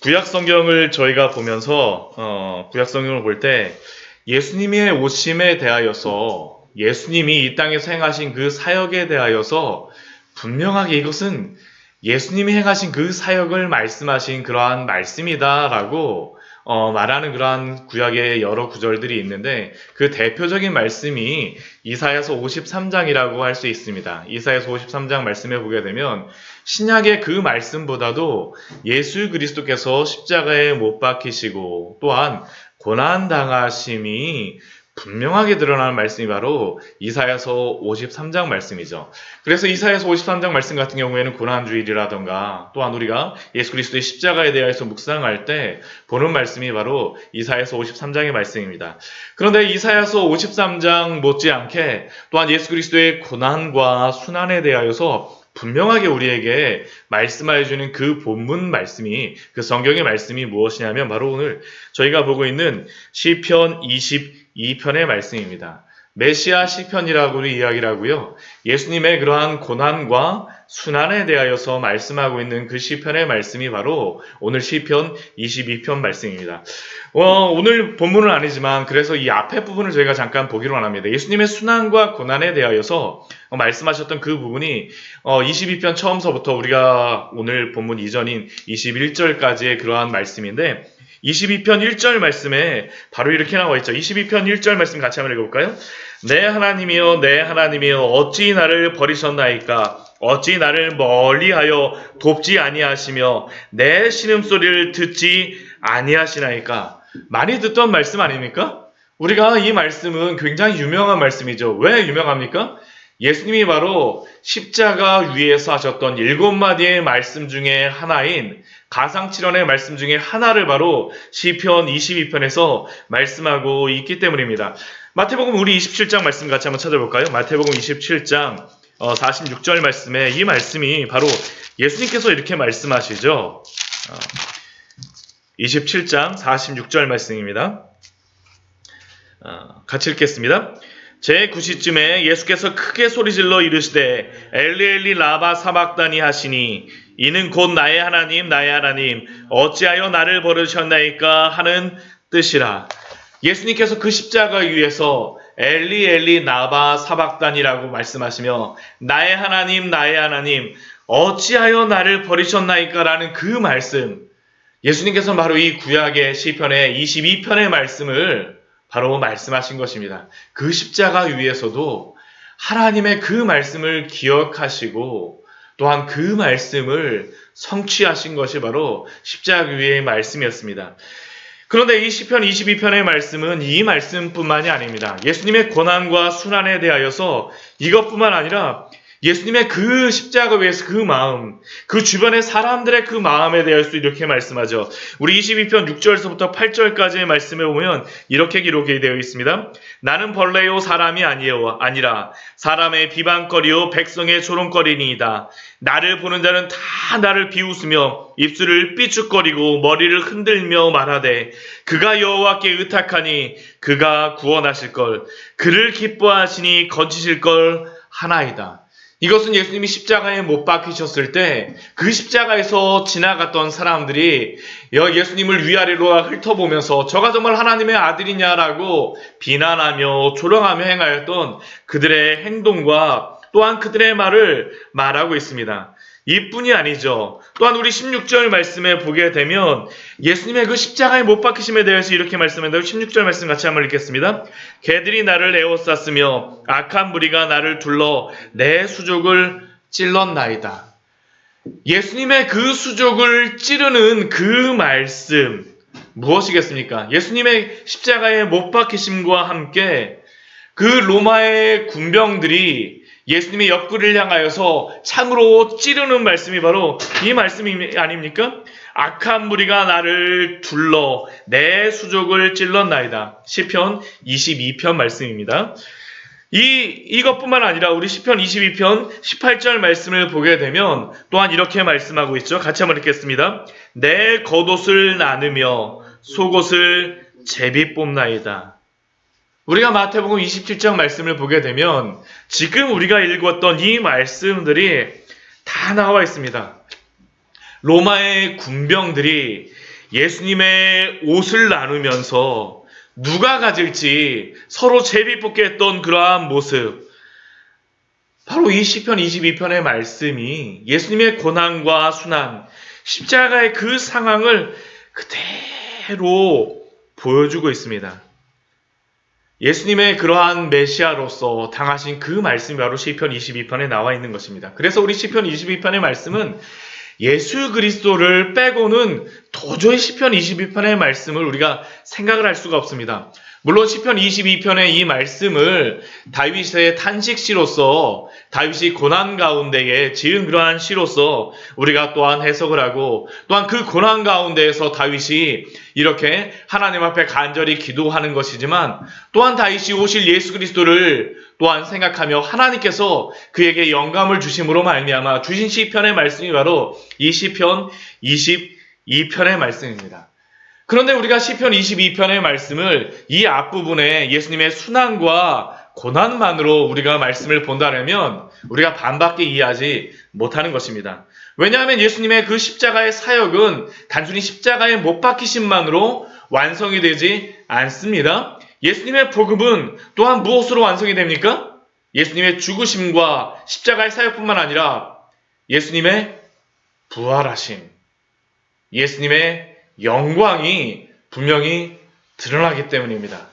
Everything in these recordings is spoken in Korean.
구약 성경을 저희가 보면서 구약 성경을 볼 때 예수님의 오심에 대하여서 예수님이 이 땅에서 행하신 그 사역에 대하여서 분명하게 이것은 예수님이 행하신 그 사역을 말씀하신 그러한 말씀이다라고 말하는 그러한 구약의 여러 구절들이 있는데 그 대표적인 말씀이 이사야서 53장이라고 할 수 있습니다. 이사야서 53장 말씀에 보게 되면 신약의 그 말씀보다도 예수 그리스도께서 십자가에 못 박히시고 또한 고난 당하심이 분명하게 드러나는 말씀이 바로 이사야서 53장 말씀이죠. 그래서 이사야서 53장 말씀 같은 경우에는 고난주일이라던가 또한 우리가 예수 그리스도의 십자가에 대해서 묵상할 때 보는 말씀이 바로 이사야서 53장의 말씀입니다. 그런데 이사야서 53장 못지않게 또한 예수 그리스도의 고난과 순환에 대하여서 분명하게 우리에게 말씀해 주는 그 본문 말씀이 그 성경의 말씀이 무엇이냐면 바로 오늘 저희가 보고 있는 시편 22편의 말씀입니다. 메시아 시편이라고 이야기를 하고요. 예수님의 그러한 고난과 순환에 대하여서 말씀하고 있는 그 시편의 말씀이 바로 오늘 시편 22편 말씀입니다. 오늘 본문은 아니지만 그래서 이 앞에 부분을 저희가 잠깐 보기로 합니다. 예수님의 순환과 고난에 대하여서 말씀하셨던 그 부분이 22편 처음서부터 우리가 오늘 본문 이전인 21절까지의 그러한 말씀인데 22편 1절 말씀에 바로 이렇게 나와 있죠. 22편 1절 말씀 같이 한번 읽어볼까요? 내 하나님이여 내 하나님이여 어찌 나를 버리셨나이까 어찌 나를 멀리하여 돕지 아니하시며 내 신음소리를 듣지 아니하시나이까. 많이 듣던 말씀 아닙니까? 우리가 이 말씀은 굉장히 유명한 말씀이죠. 왜 유명합니까? 예수님이 바로 십자가 위에서 하셨던 7마디의 말씀 중에 하나인 가상칠언의 말씀 중에 하나를 바로 시편 22편에서 말씀하고 있기 때문입니다. 마태복음 우리 27장 말씀 같이 한번 찾아볼까요? 마태복음 27장 46절 말씀에 이 말씀이 바로 예수님께서 이렇게 말씀하시죠. 27장 46절 말씀입니다. 같이 읽겠습니다. 제9시쯤에 예수께서 크게 소리질러 이르시되 엘리 엘리 라마 사박다니 하시니 이는 곧 나의 하나님 나의 하나님 어찌하여 나를 버리셨나이까 하는 뜻이라. 예수님께서 그 십자가 위에서 엘리 엘리 나바 사박단이라고 말씀하시며 나의 하나님 어찌하여 나를 버리셨나이까 라는 그 말씀, 예수님께서 바로 이 구약의 시편의 22편의 말씀을 바로 말씀하신 것입니다. 그 십자가 위에서도 하나님의 그 말씀을 기억하시고 또한 그 말씀을 성취하신 것이 바로 십자가 위의 말씀이었습니다. 그런데 이 시편 22편의 말씀은 이 말씀뿐만이 아닙니다. 예수님의 고난과 순환에 대하여서 이것뿐만 아니라 예수님의 그 십자가 위에서 그 마음, 그 주변의 사람들의 그 마음에 대해서 이렇게 말씀하죠. 우리 22편 6절에서부터 8절까지의 말씀에 보면 이렇게 기록이 되어 있습니다. 나는 벌레요 사람이 아니라 사람의 비방거리요 백성의 조롱거리니이다. 나를 보는 자는 다 나를 비웃으며 입술을 삐죽거리고 머리를 흔들며 말하되 그가 여호와께 의탁하니 그가 구원하실 걸 그를 기뻐하시니 건지실 걸 하나이다. 이것은 예수님이 십자가에 못 박히셨을 때 그 십자가에서 지나갔던 사람들이 예수님을 위아래로 훑어보면서 저가 정말 하나님의 아들이냐라고 비난하며 조롱하며 행하였던 그들의 행동과 또한 그들의 말을 말하고 있습니다. 이뿐이 아니죠. 또한 우리 16절 말씀에 보게 되면 예수님의 그 십자가에 못 박히심에 대해서 이렇게 말씀합니다. 16절 말씀 같이 한번 읽겠습니다. 개들이 나를 에워쌌으며 악한 무리가 나를 둘러 내 수족을 찔렀나이다. 예수님의 그 수족을 찌르는 그 말씀 무엇이겠습니까? 예수님의 십자가에 못 박히심과 함께 그 로마의 군병들이 예수님의 옆구리를 향하여서 창으로 찌르는 말씀이 바로 이 말씀이 아닙니까? 악한 무리가 나를 둘러 내 수족을 찔렀나이다. 시편 22편 말씀입니다. 이것뿐만 아니라 우리 시편 22편 18절 말씀을 보게 되면 또한 이렇게 말씀하고 있죠. 같이 한번 읽겠습니다. 내 겉옷을 나누며 속옷을 제비 뽑나이다. 우리가 마태복음 27장 말씀을 보게 되면 지금 우리가 읽었던 이 말씀들이 다 나와 있습니다. 로마의 군병들이 예수님의 옷을 나누면서 누가 가질지 서로 제비뽑기 했던 그러한 모습, 바로 이 시편 22편의 말씀이 예수님의 고난과 순환, 십자가의 그 상황을 그대로 보여주고 있습니다. 예수님의 그러한 메시아로서 당하신 그 말씀이 바로 시편 22편에 나와 있는 것입니다. 그래서 우리 시편 22편의 말씀은 예수 그리스도를 빼고는 도저히 시편 22편의 말씀을 우리가 생각을 할 수가 없습니다. 물론 시편 22편의 이 말씀을 다윗의 탄식시로서, 다윗이 고난 가운데에 지은 그러한 시로서 우리가 또한 해석을 하고, 또한 그 고난 가운데에서 다윗이 이렇게 하나님 앞에 간절히 기도하는 것이지만, 또한 다윗이 오실 예수 그리스도를 또한 생각하며 하나님께서 그에게 영감을 주심으로 말미암아 주신 시편의 말씀이 바로 이 시편 22편의 말씀입니다. 그런데 우리가 시편 22편의 말씀을 이 앞부분에 예수님의 순환과 고난만으로 우리가 말씀을 본다면 우리가 반밖에 이해하지 못하는 것입니다. 왜냐하면 예수님의 그 십자가의 사역은 단순히 십자가의 못 박히심만으로 완성이 되지 않습니다. 예수님의 복음은 또한 무엇으로 완성이 됩니까? 예수님의 죽으심과 십자가의 사역뿐만 아니라 예수님의 부활하심, 예수님의 영광이 분명히 드러나기 때문입니다.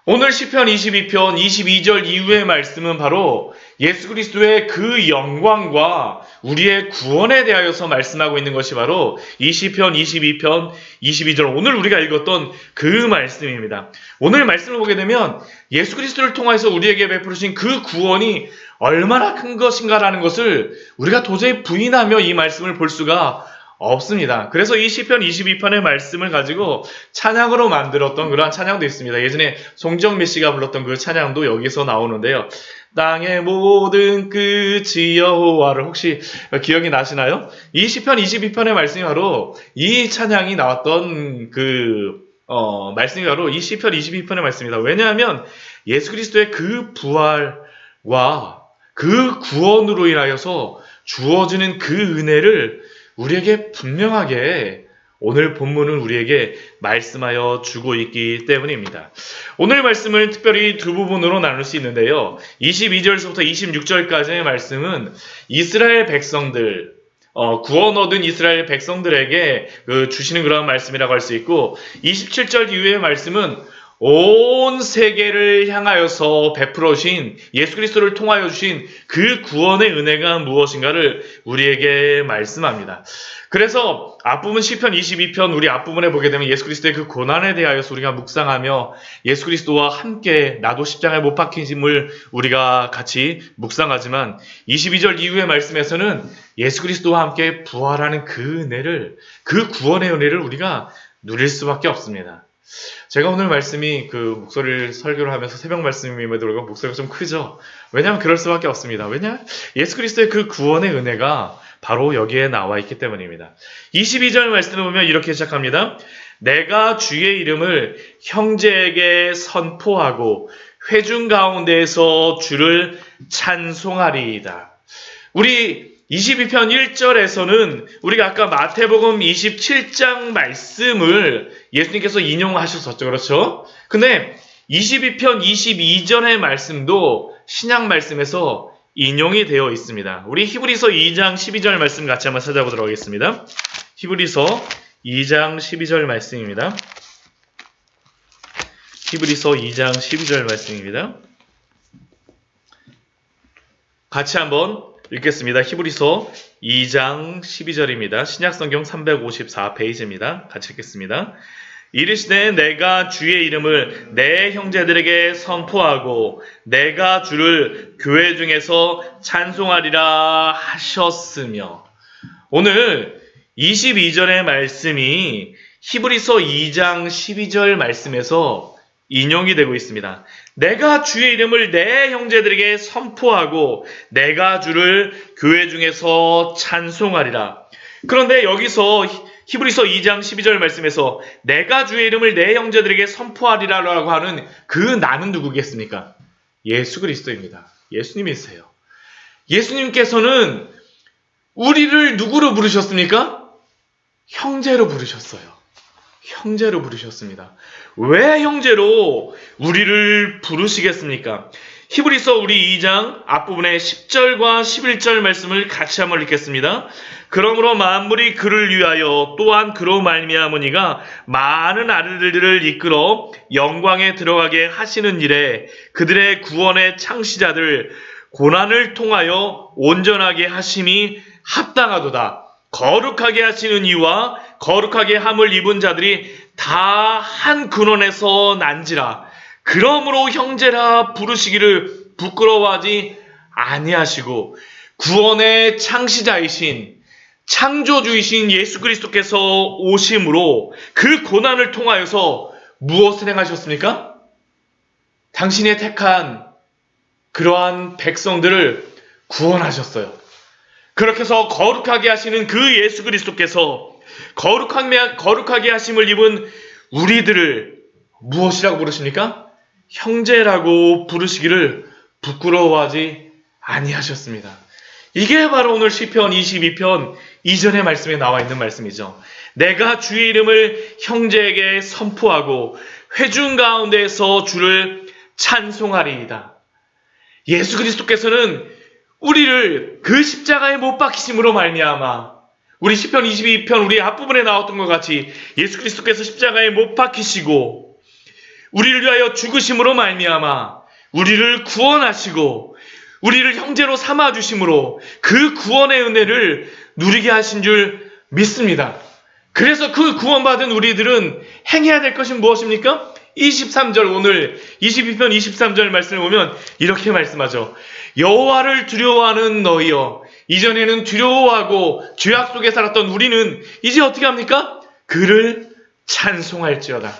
오늘 시편 22편 22절 이후의 말씀은 바로 예수 그리스도의 그 영광과 우리의 구원에 대하여서 말씀하고 있는 것이 바로 이 시편 22편 22절, 오늘 우리가 읽었던 그 말씀입니다. 오늘 말씀을 보게 되면 예수 그리스도를 통해서 우리에게 베푸신 그 구원이 얼마나 큰 것인가라는 것을 우리가 도저히 부인하며 이 말씀을 볼 수가 없습니다. 그래서 이 시편 22편의 말씀을 가지고 찬양으로 만들었던 그러한 찬양도 있습니다. 예전에 송정미 씨가 불렀던 그 찬양도 여기서 나오는데요. 땅의 모든 끝이 여호와를, 혹시 기억이 나시나요? 이 시편 22편의 말씀이 바로 이 찬양이 나왔던 말씀이 바로 이 시편 22편의 말씀입니다. 왜냐하면 예수 그리스도의 그 부활과 그 구원으로 인하여서 주어지는 그 은혜를 우리에게 분명하게 오늘 본문은 우리에게 말씀하여 주고 있기 때문입니다. 오늘 말씀을 특별히 두 부분으로 나눌 수 있는데요. 22절에서부터 26절까지의 말씀은 이스라엘 백성들, 구원 얻은 이스라엘 백성들에게 주시는 그런 말씀이라고 할 수 있고, 27절 이후의 말씀은 온 세계를 향하여서 베풀어 주신 예수 그리스도를 통하여 주신 그 구원의 은혜가 무엇인가를 우리에게 말씀합니다. 그래서 앞부분 시편 22편 우리 앞부분에 보게 되면 예수 그리스도의 그 고난에 대하여서 우리가 묵상하며 예수 그리스도와 함께 나도 십자가에 못 박히심을 우리가 같이 묵상하지만, 22절 이후의 말씀에서는 예수 그리스도와 함께 부활하는 그 은혜를, 그 구원의 은혜를 우리가 누릴 수밖에 없습니다. 제가 오늘 말씀이 목소리를 설교를 하면서 새벽 말씀임에도 불구하고 목소리가 좀 크죠? 왜냐하면 그럴 수밖에 없습니다. 왜냐? 예수 그리스도의 그 구원의 은혜가 바로 여기에 나와 있기 때문입니다. 22절 말씀을 보면 이렇게 시작합니다. 내가 주의 이름을 형제에게 선포하고 회중 가운데에서 주를 찬송하리이다. 우리 22편 1절에서는 우리가 아까 마태복음 27장 말씀을 예수님께서 인용하셨었죠. 그렇죠? 근데 22편 22절의 말씀도 신약 말씀에서 인용이 되어 있습니다. 우리 히브리서 2장 12절 말씀 같이 한번 찾아보도록 하겠습니다. 히브리서 2장 12절 말씀입니다. 히브리서 2장 12절 말씀입니다. 같이 한번 읽겠습니다. 히브리서 2장 12절입니다. 신약성경 354페이지입니다. 같이 읽겠습니다. 이르시되 내가 주의 이름을 내 형제들에게 선포하고 내가 주를 교회 중에서 찬송하리라 하셨으며, 오늘 22절의 말씀이 히브리서 2장 12절 말씀에서 인용이 되고 있습니다. 내가 주의 이름을 내 형제들에게 선포하고 내가 주를 교회 중에서 찬송하리라. 그런데 여기서 히브리서 2장 12절 말씀에서 내가 주의 이름을 내 형제들에게 선포하리라라고 하는 그 나는 누구겠습니까? 예수 그리스도입니다. 예수님이세요. 예수님께서는 우리를 누구로 부르셨습니까? 형제로 부르셨어요. 형제로 부르셨습니다. 왜 형제로 우리를 부르시겠습니까? 히브리서 우리 2장 앞부분에 10절과 11절 말씀을 같이 한번 읽겠습니다. 그러므로 만물이 그를 위하여 또한 그로 말미암으니가 많은 아들들을 이끌어 영광에 들어가게 하시는 일에 그들의 구원의 창시자들 고난을 통하여 온전하게 하심이 합당하도다. 거룩하게 하시는 이와 거룩하게 함을 입은 자들이 다 한 근원에서 난지라. 그러므로 형제라 부르시기를 부끄러워하지 아니하시고 구원의 창시자이신 창조주이신 예수 그리스도께서 오심으로 그 고난을 통하여서 무엇을 행하셨습니까? 당신의 택한 그러한 백성들을 구원하셨어요. 그렇게 해서 거룩하게 하시는 그 예수 그리스도께서 거룩하게 하심을 입은 우리들을 무엇이라고 부르십니까? 형제라고 부르시기를 부끄러워하지 아니하셨습니다. 이게 바로 오늘 시편 22편 이전의 말씀에 나와 있는 말씀이죠. 내가 주의 이름을 형제에게 선포하고 회중 가운데에서 주를 찬송하리이다. 예수 그리스도께서는 우리를 그 십자가에 못 박히심으로 말미암아 우리 시편 22편 우리 앞부분에 나왔던 것 같이 예수 그리스도께서 십자가에 못 박히시고 우리를 위하여 죽으심으로 말미암아 우리를 구원하시고 우리를 형제로 삼아주심으로 그 구원의 은혜를 누리게 하신 줄 믿습니다. 그래서 그 구원받은 우리들은 행해야 될 것이 무엇입니까? 23절 오늘 22편 23절 말씀을 보면 이렇게 말씀하죠. 여호와를 두려워하는 너희여 이전에는 두려워하고 죄악 속에 살았던 우리는 이제 어떻게 합니까? 그를 찬송할지어다.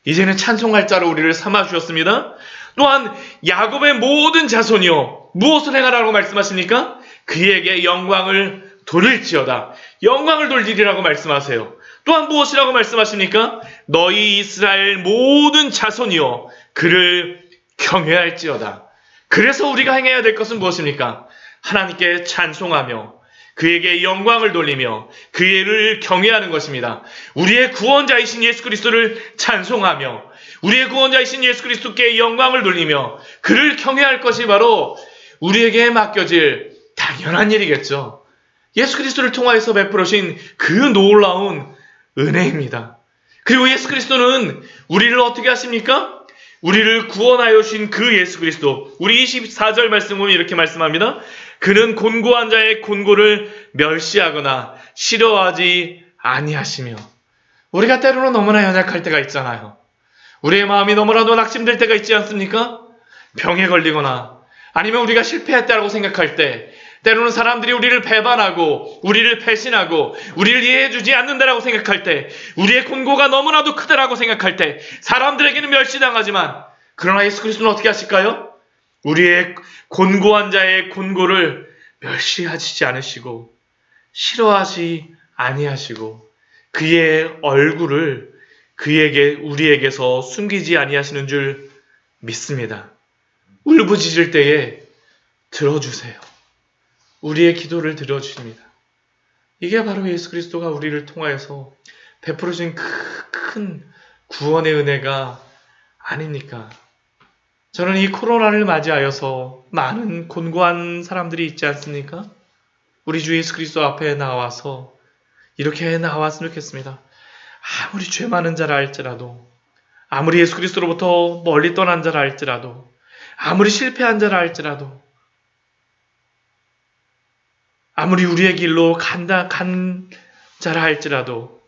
이제는 찬송할 자로 우리를 삼아주셨습니다. 또한 야곱의 모든 자손이여 무엇을 행하라고 말씀하십니까? 그에게 영광을 돌릴지어다. 영광을 돌리리라고 말씀하세요. 또한 무엇이라고 말씀하십니까? 너희 이스라엘 모든 자손이여 그를 경외할지어다. 그래서 우리가 행해야 될 것은 무엇입니까? 하나님께 찬송하며 그에게 영광을 돌리며 그를 경외하는 것입니다. 우리의 구원자이신 예수 그리스도를 찬송하며 우리의 구원자이신 예수 그리스도께 영광을 돌리며 그를 경외할 것이 바로 우리에게 맡겨질 당연한 일이겠죠. 예수 그리스도를 통하여서 베풀으신 그 놀라운 은혜입니다. 그리고 예수 그리스도는 우리를 어떻게 하십니까? 우리를 구원하여 주신 그 예수 그리스도. 우리 24절 말씀 보면 이렇게 말씀합니다. 그는 곤고한 자의 곤고를 멸시하거나 싫어하지 아니하시며. 우리가 때로는 너무나 연약할 때가 있잖아요. 우리의 마음이 너무나도 낙심될 때가 있지 않습니까? 병에 걸리거나 아니면 우리가 실패했다고 생각할 때 때로는 사람들이 우리를 배반하고 우리를 배신하고 우리를 이해해주지 않는다라고 생각할 때 우리의 곤고가 너무나도 크다라고 생각할 때 사람들에게는 멸시당하지만 그러나 예수 그리스도는 어떻게 하실까요? 우리의 곤고한 자의 곤고를 멸시하시지 않으시고 싫어하지 아니하시고 그의 얼굴을 우리에게서 숨기지 아니하시는 줄 믿습니다. 울부짖을 때에 들어주세요. 우리의 기도를 들어주십니다. 이게 바로 예수 그리스도가 우리를 통하여서 베풀어 주신 큰 구원의 은혜가 아닙니까? 저는 이 코로나를 맞이하여서 많은 곤고한 사람들이 있지 않습니까? 우리 주 예수 그리스도 앞에 나와서 이렇게 나왔으면 좋겠습니다. 아무리 죄 많은 자라 할지라도 아무리 예수 그리스도로부터 멀리 떠난 자라 할지라도 아무리 실패한 자라 할지라도 아무리 우리의 길로 간 자라 할지라도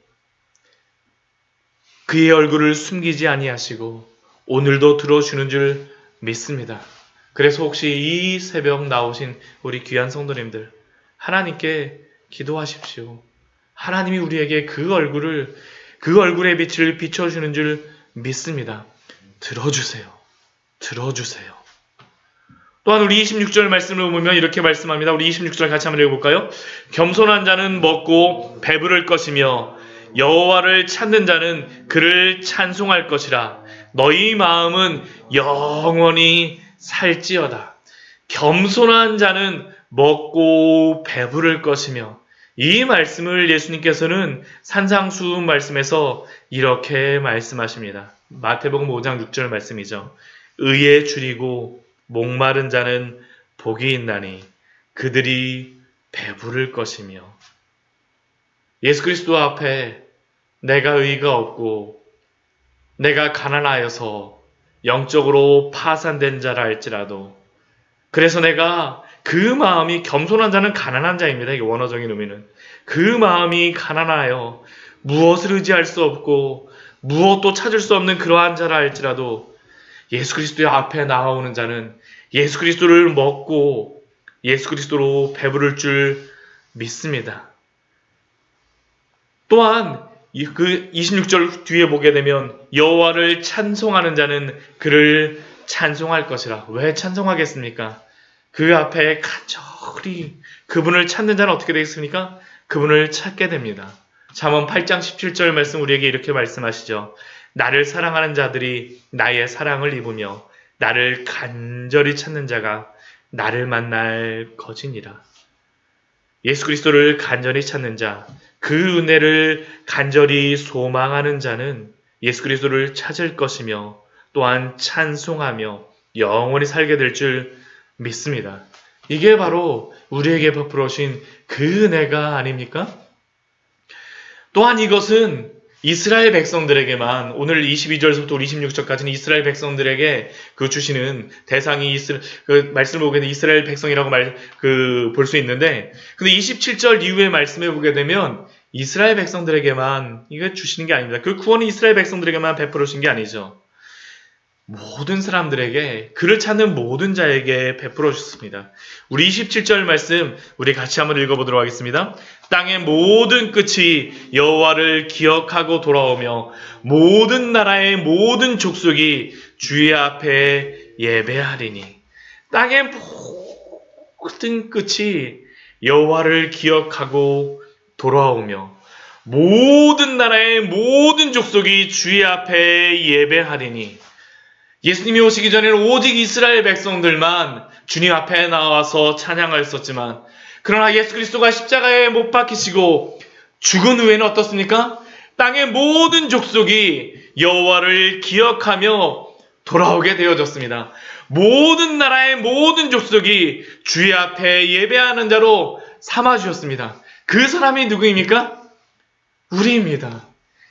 그의 얼굴을 숨기지 아니하시고 오늘도 들어주는 줄 믿습니다. 그래서 혹시 이 새벽 나오신 우리 귀한 성도님들 하나님께 기도하십시오. 하나님이 우리에게 그 얼굴의 빛을 비춰주는 줄 믿습니다. 들어주세요. 들어주세요. 또한 우리 26절 말씀을 보면 이렇게 말씀합니다. 우리 26절 같이 한번 읽어볼까요? 겸손한 자는 먹고 배부를 것이며 여호와를 찾는 자는 그를 찬송할 것이라. 너희 마음은 영원히 살지어다. 겸손한 자는 먹고 배부를 것이며 이 말씀을 예수님께서는 산상수훈 말씀에서 이렇게 말씀하십니다. 마태복음 5장 6절 말씀이죠. 의에 줄이고 목마른 자는 복이 있나니 그들이 배부를 것이며. 예수 그리스도 앞에 내가 의가 없고 내가 가난하여서 영적으로 파산된 자라 할지라도, 그래서 내가 그 마음이, 겸손한 자는 가난한 자입니다. 이게 원어적인 의미는. 그 마음이 가난하여 무엇을 의지할 수 없고 무엇도 찾을 수 없는 그러한 자라 할지라도 예수 그리스도의 앞에 나아오는 자는 예수 그리스도를 먹고 예수 그리스도로 배부를 줄 믿습니다. 또한 그 26절 뒤에 보게 되면 여호와를 찬송하는 자는 그를 찬송할 것이라. 왜 찬송하겠습니까? 그 앞에 간절히 그분을 찾는 자는 어떻게 되겠습니까? 그분을 찾게 됩니다. 잠언 8장 17절 말씀 우리에게 이렇게 말씀하시죠. 나를 사랑하는 자들이 나의 사랑을 입으며 나를 간절히 찾는 자가 나를 만날 것이니라. 예수 그리스도를 간절히 찾는 자, 그 은혜를 간절히 소망하는 자는 예수 그리스도를 찾을 것이며 또한 찬송하며 영원히 살게 될 줄 믿습니다. 이게 바로 우리에게 베풀어진 그 은혜가 아닙니까? 또한 이것은 이스라엘 백성들에게만, 오늘 22절부터 26절까지는 이스라엘 백성들에게 그 주시는 대상이 그 말씀을 보게 되면 이스라엘 백성이라고 볼 수 있는데, 근데 27절 이후의 말씀에 보게 되면 이스라엘 백성들에게만 이거 주시는 게 아닙니다. 그 구원이 이스라엘 백성들에게만 베풀어진 게 아니죠. 모든 사람들에게, 그를 찾는 모든 자에게 베풀어 주셨습니다. 우리 27절 말씀 우리 같이 한번 읽어보도록 하겠습니다. 땅의 모든 끝이 여호와를 기억하고 돌아오며 모든 나라의 모든 족속이 주의 앞에 예배하리니. 땅의 모든 끝이 여호와를 기억하고 돌아오며 모든 나라의 모든 족속이 주의 앞에 예배하리니. 예수님이 오시기 전에는 오직 이스라엘 백성들만 주님 앞에 나와서 찬양하였었지만, 그러나 예수 그리스도가 십자가에 못 박히시고 죽은 후에는 어떻습니까? 땅의 모든 족속이 여호와를 기억하며 돌아오게 되어졌습니다. 모든 나라의 모든 족속이 주의 앞에 예배하는 자로 삼아주셨습니다. 그 사람이 누구입니까? 우리입니다.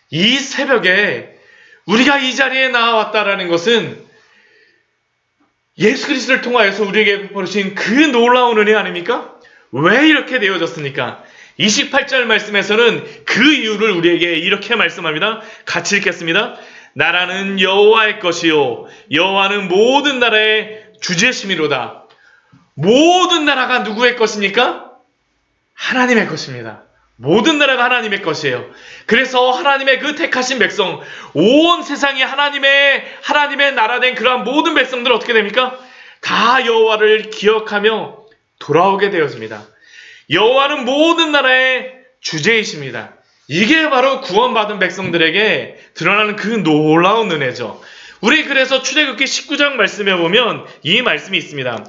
이 새벽에 우리가 이 자리에 나왔다라는 것은 예수 그리스도를 통하여서 우리에게 베풀으신 그 놀라운 은혜 아닙니까? 왜 이렇게 되어졌습니까? 28절 말씀에서는 그 이유를 우리에게 이렇게 말씀합니다. 같이 읽겠습니다. 나라는 여호와의 것이요 여호와는 모든 나라의 주제심이로다. 모든 나라가 누구의 것입니까? 하나님의 것입니다. 모든 나라가 하나님의 것이에요. 그래서 하나님의 그 택하신 백성, 온 세상이 하나님의 나라 된 그러한 모든 백성들은 어떻게 됩니까? 다 여호와를 기억하며 돌아오게 되었습니다. 여호와는 모든 나라의 주제이십니다. 이게 바로 구원받은 백성들에게 드러나는 그 놀라운 은혜죠. 우리 그래서 출애굽기 19장 말씀에 보면 이 말씀이 있습니다.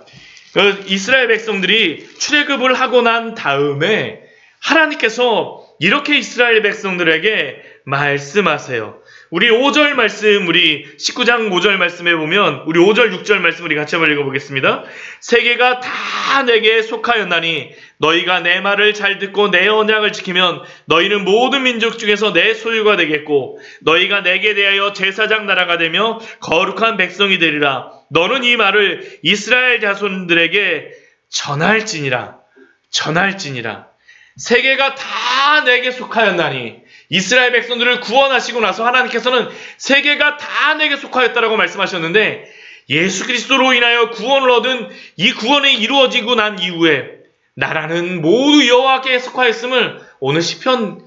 이스라엘 백성들이 출애굽을 하고 난 다음에 하나님께서 이렇게 이스라엘 백성들에게 말씀하세요. 우리 5절 말씀, 우리 19장 5절 말씀에 보면 우리 5절 6절 말씀 우리 같이 한번 읽어보겠습니다. 세계가 다 내게 속하였나니 너희가 내 말을 잘 듣고 내 언약을 지키면 너희는 모든 민족 중에서 내 소유가 되겠고 너희가 내게 대하여 제사장 나라가 되며 거룩한 백성이 되리라. 너는 이 말을 이스라엘 자손들에게 전할지니라. 세계가 다 내게 속하였나니, 이스라엘 백성들을 구원하시고 나서 하나님께서는 세계가 다 내게 속하였다라고 말씀하셨는데, 예수 그리스도로 인하여 구원을 얻은 이 구원이 이루어지고 난 이후에 나라는 모두 여호와께 속하였음을 오늘 시편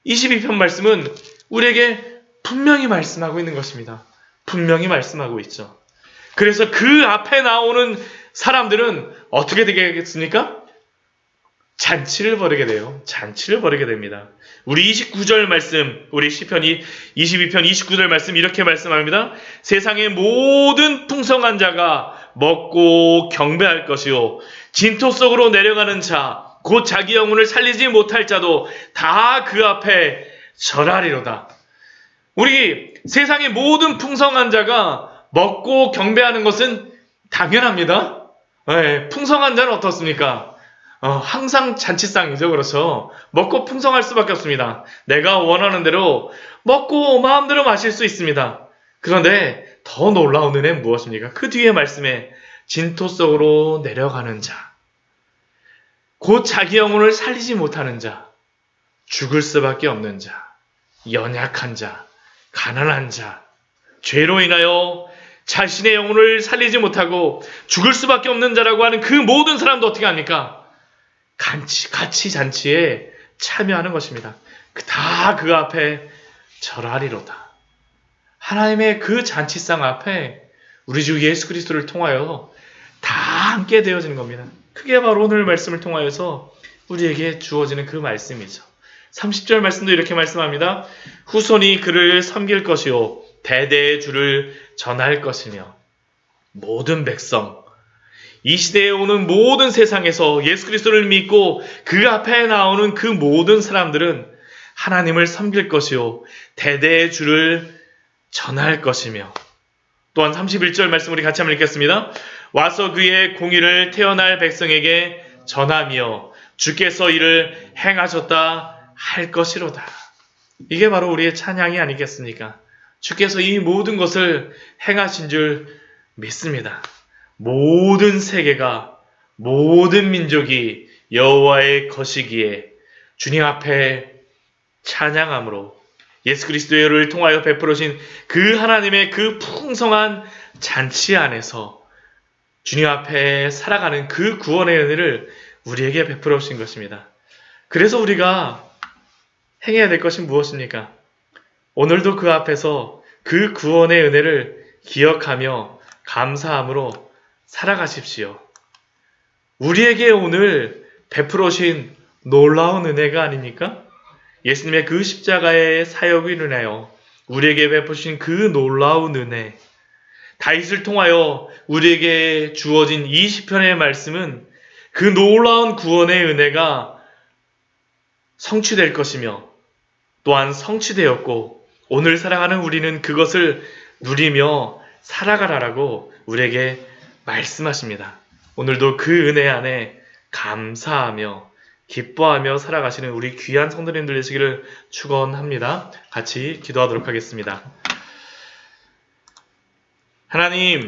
22편 말씀은 우리에게 분명히 말씀하고 있는 것입니다. 분명히 말씀하고 있죠. 그래서 그 앞에 나오는 사람들은 어떻게 되겠습니까? 잔치를 벌이게 돼요. 잔치를 벌이게 됩니다. 우리 29절 말씀, 우리 시편 22편 29절 말씀 이렇게 말씀합니다. 세상의 모든 풍성한 자가 먹고 경배할 것이요 진토 속으로 내려가는 자 곧 자기 영혼을 살리지 못할 자도 다 그 앞에 절하리로다. 우리 세상의 모든 풍성한 자가 먹고 경배하는 것은 당연합니다. 네, 풍성한 자는 어떻습니까? 항상 잔치상이죠. 그렇죠. 먹고 풍성할 수밖에 없습니다. 내가 원하는 대로 먹고 마음대로 마실 수 있습니다. 그런데 더 놀라운 은혜는 무엇입니까? 그 뒤에 말씀에 진토 속으로 내려가는 자, 곧 자기 영혼을 살리지 못하는 자, 죽을 수밖에 없는 자, 연약한 자, 가난한 자, 죄로 인하여 자신의 영혼을 살리지 못하고 죽을 수밖에 없는 자라고 하는 그 모든 사람도 어떻게 합니까? 같이 잔치에 참여하는 것입니다. 다 그 앞에 절하리로다. 하나님의 그 잔치상 앞에 우리 주 예수 그리스도를 통하여 다 함께 되어지는 겁니다. 그게 바로 오늘 말씀을 통하여서 우리에게 주어지는 그 말씀이죠. 30절 말씀도 이렇게 말씀합니다. 후손이 그를 섬길 것이요 대대의 주를 전할 것이며 모든 백성, 이 시대에 오는 모든 세상에서 예수 그리스도를 믿고 그 앞에 나오는 그 모든 사람들은 하나님을 섬길 것이요 대대의 주를 전할 것이며, 또한 31절 말씀 우리 같이 한번 읽겠습니다. 와서 그의 공의를 태어날 백성에게 전하며 주께서 이를 행하셨다 할 것이로다. 이게 바로 우리의 찬양이 아니겠습니까? 주께서 이 모든 것을 행하신 줄 믿습니다. 모든 세계가, 모든 민족이 여호와의 것이기에 주님 앞에 찬양함으로 예수 그리스도를 통하여 베풀어진 그 하나님의 그 풍성한 잔치 안에서 주님 앞에 살아가는 그 구원의 은혜를 우리에게 베풀어 주신 것입니다. 그래서 우리가 행해야 될 것이 무엇입니까? 오늘도 그 앞에서 그 구원의 은혜를 기억하며 감사함으로 살아가십시오. 우리에게 오늘 베풀어 주신 놀라운 은혜가 아닙니까? 예수님의 그 십자가의 사역으로 인하여 우리에게 베푸신 그 놀라운 은혜, 다윗을 통하여 우리에게 주어진 이 시편의 말씀은 그 놀라운 구원의 은혜가 성취될 것이며 또한 성취되었고 오늘 살아가는 우리는 그것을 누리며 살아가라라고 우리에게 말씀하십니다. 오늘도 그 은혜 안에 감사하며 기뻐하며 살아가시는 우리 귀한 성도님들 되시기를 축원합니다. 같이 기도하도록 하겠습니다. 하나님,